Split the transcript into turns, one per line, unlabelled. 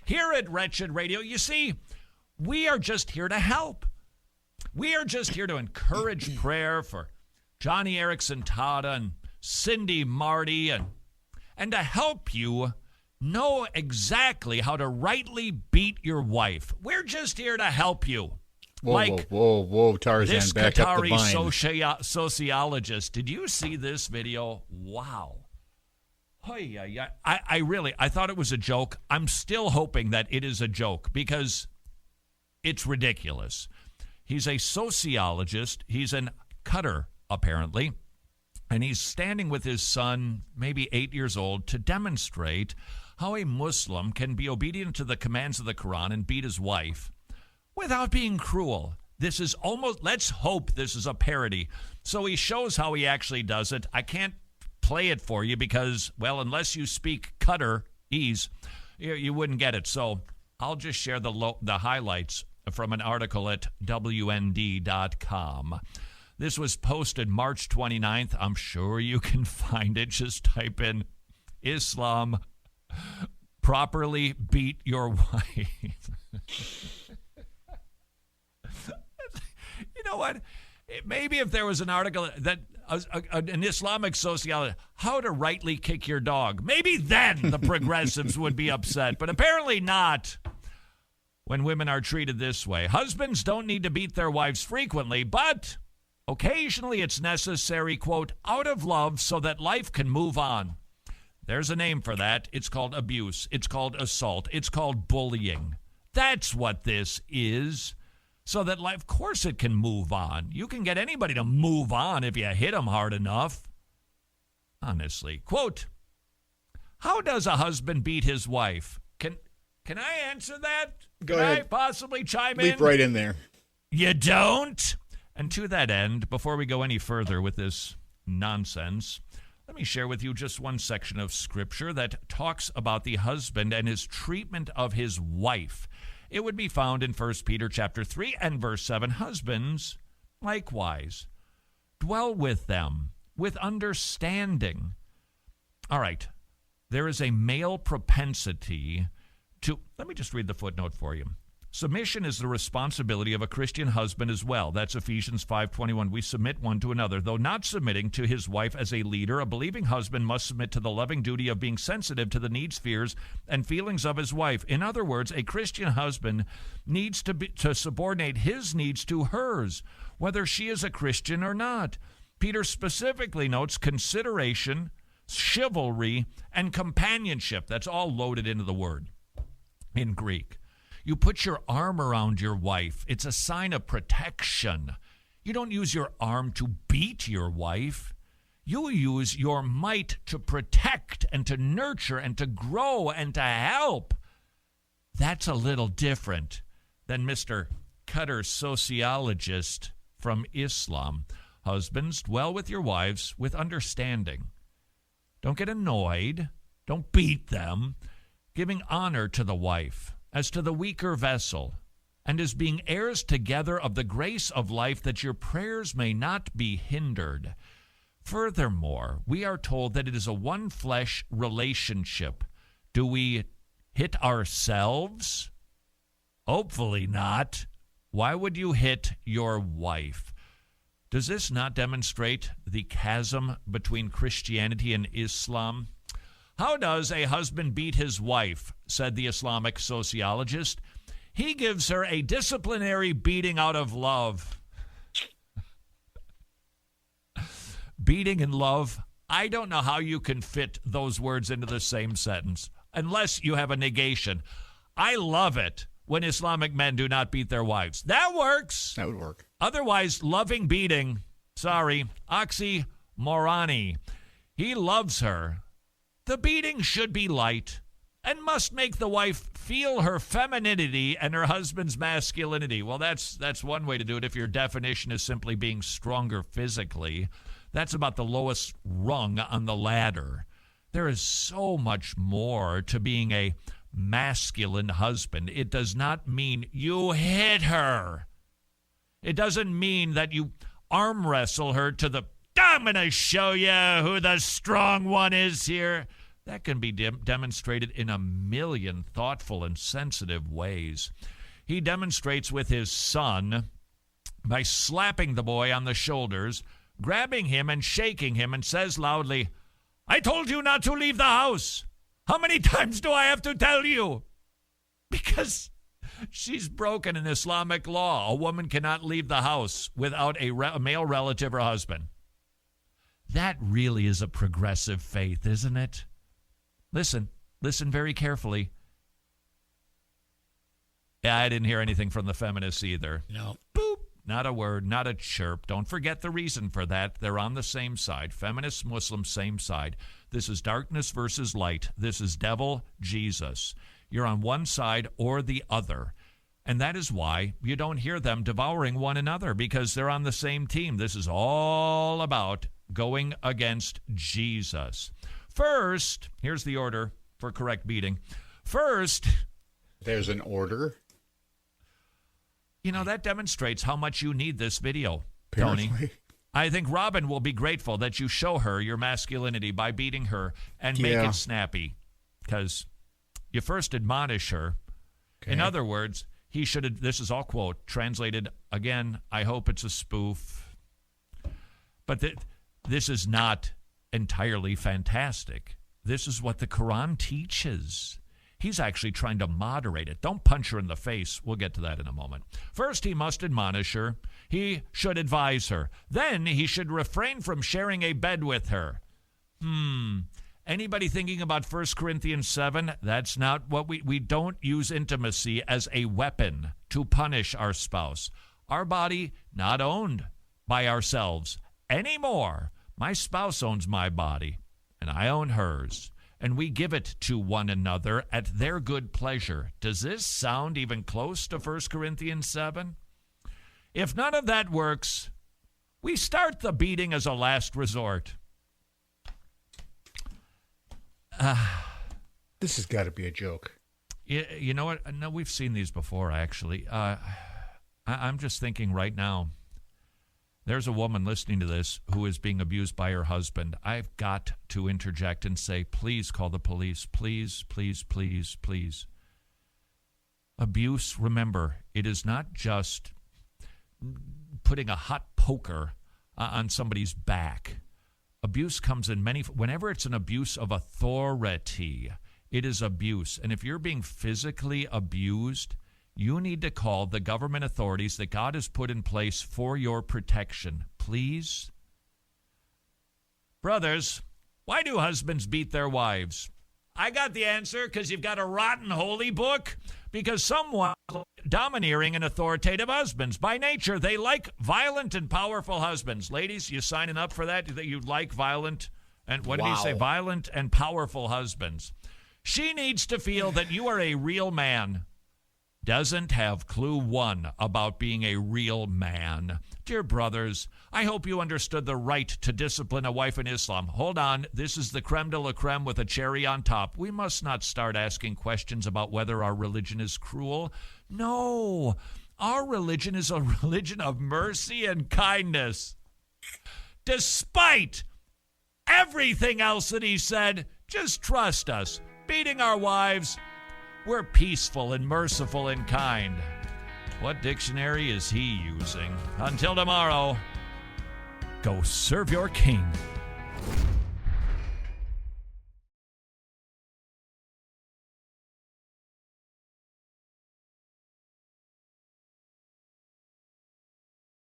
Here at Wretched Radio, you see, we are just here to help. We are just here to encourage prayer for Johnny Erickson, Todd, and Cindy, Marty, and to help you know exactly how to rightly beat your wife. We're just here to help you.
Whoa, Tarzan,
this
back up the
Qatari sociologist. Did you see this video? Wow. I thought it was a joke. I'm still hoping that it is a joke because it's ridiculous. He's a sociologist. He's in Qatar, apparently. And he's standing with his son, maybe 8 years old, to demonstrate how a Muslim can be obedient to the commands of the Quran and beat his wife without being cruel. This is almost, let's hope this is a parody. So he shows how he actually does it. I can't play it for you because, well, unless you speak Qatarese, you wouldn't get it. So I'll just share the highlights from an article at WND.com. This was posted March 29th. I'm sure you can find it. Just type in Islam properly beat your wife. You know what? Maybe if there was an article that an Islamic sociologist, how to rightly kick your dog, maybe then the progressives would be upset, but apparently not when women are treated this way. Husbands don't need to beat their wives frequently, but occasionally it's necessary, quote, out of love so that life can move on. There's a name for that. It's called abuse. It's called assault. It's called bullying. That's what this is. So that life, of course it can move on. You can get anybody to move on if you hit them hard enough. Honestly. Quote, how does a husband beat his wife? Can I answer that?
Go ahead.
I possibly chime in?
Leap right in there.
You don't? And to that end, before we go any further with this nonsense, let me share with you just one section of Scripture that talks about the husband and his treatment of his wife. It would be found in 1 Peter chapter 3 and verse 7. Husbands, likewise, dwell with them with understanding. All right, there is a male propensity to, let me just read the footnote for you. Submission is the responsibility of a Christian husband as well. That's Ephesians 5:21. We submit one to another. Though not submitting to his wife as a leader, a believing husband must submit to the loving duty of being sensitive to the needs, fears, and feelings of his wife. In other words, a Christian husband needs to subordinate his needs to hers, whether she is a Christian or not. Peter specifically notes consideration, chivalry, and companionship. That's all loaded into the word in Greek. You put your arm around your wife. It's a sign of protection. You don't use your arm to beat your wife. You use your might to protect and to nurture and to grow and to help. That's a little different than Mr. Qatar sociologist from Islam. Husbands, dwell with your wives with understanding. Don't get annoyed. Don't beat them. Giving honor to the wife as to the weaker vessel, and as being heirs together of the grace of life, that your prayers may not be hindered. Furthermore, we are told that it is a one-flesh relationship. Do we hit ourselves? Hopefully not. Why would you hit your wife? Does this not demonstrate the chasm between Christianity and Islam? How does a husband beat his wife, said the Islamic sociologist. He gives her a disciplinary beating out of love. Beating and love, I don't know how you can fit those words into the same sentence, unless you have a negation. I love it when Islamic men do not beat their wives. That works.
That would work.
Otherwise, loving beating, oxymoroni. He loves her. The beating should be light and must make the wife feel her femininity and her husband's masculinity. Well, that's one way to do it if your definition is simply being stronger physically. That's about the lowest rung on the ladder. There is so much more to being a masculine husband. It does not mean you hit her. It doesn't mean that you arm wrestle her to the, I'm going to show you who the strong one is here. That can be demonstrated in a million thoughtful and sensitive ways. He demonstrates with his son by slapping the boy on the shoulders, grabbing him and shaking him, and says loudly, "I told you not to leave the house. How many times do I have to tell you?" Because she's broken an Islamic law. A woman cannot leave the house without a male relative or husband. That really is a progressive faith, isn't it? Listen very carefully. Yeah, I didn't hear anything from the feminists either.
No.
Boop. Not a word, not a chirp. Don't forget the reason for that. They're on the same side. Feminists, Muslims, same side. This is darkness versus light. This is devil, Jesus. You're on one side or the other. And that is why you don't hear them devouring one another, because they're on the same team. This is all about going against Jesus. First, here's the order for correct beating. First,
there's an order.
You know, that demonstrates how much you need this video,
Apparently.
Tony. I think Robin will be grateful that you show her your masculinity by beating her and make it snappy, because you first admonish her. Okay. In other words, he should have, this is all quote, translated again, I hope it's a spoof. But this is not entirely fantastic. This is what the Quran teaches. He's actually trying to moderate it. Don't punch her in the face. We'll get to that in a moment. First, he must admonish her. He should advise her. Then he should refrain from sharing a bed with her. Anybody thinking about 1 Corinthians 7? That's not what we don't use intimacy as a weapon to punish our spouse. Our body not owned by ourselves anymore. My spouse owns my body, and I own hers. And we give it to one another at their good pleasure. Does this sound even close to 1 Corinthians 7? If none of that works, we start the beating as a last resort.
This has got to be a joke.
You know what? No, we've seen these before, actually. I'm just thinking right now, there's a woman listening to this who is being abused by her husband. I've got to interject and say, please call the police. Please, please, please, please. Abuse, remember, it is not just putting a hot poker on somebody's back. Abuse comes in whenever it's an abuse of authority, it is abuse. And if you're being physically abused, you need to call the government authorities that God has put in place for your protection. Please? Brothers, why do husbands beat their wives? I got the answer, because you've got a rotten holy book. Because someone domineering and authoritative husbands. By nature, they like violent and powerful husbands. Ladies, you signing up for that? That you like violent and what did he say? Violent and powerful husbands. She needs to feel that you are a real man. Doesn't have clue one about being a real man. Dear brothers, I hope you understood the right to discipline a wife in Islam. Hold on, this is the creme de la creme with a cherry on top. We must not start asking questions about whether our religion is cruel. No, our religion is a religion of mercy and kindness. Despite everything else that he said, just trust us. Beating our wives, we're peaceful and merciful and kind. What dictionary is he using? Until tomorrow, go serve your king.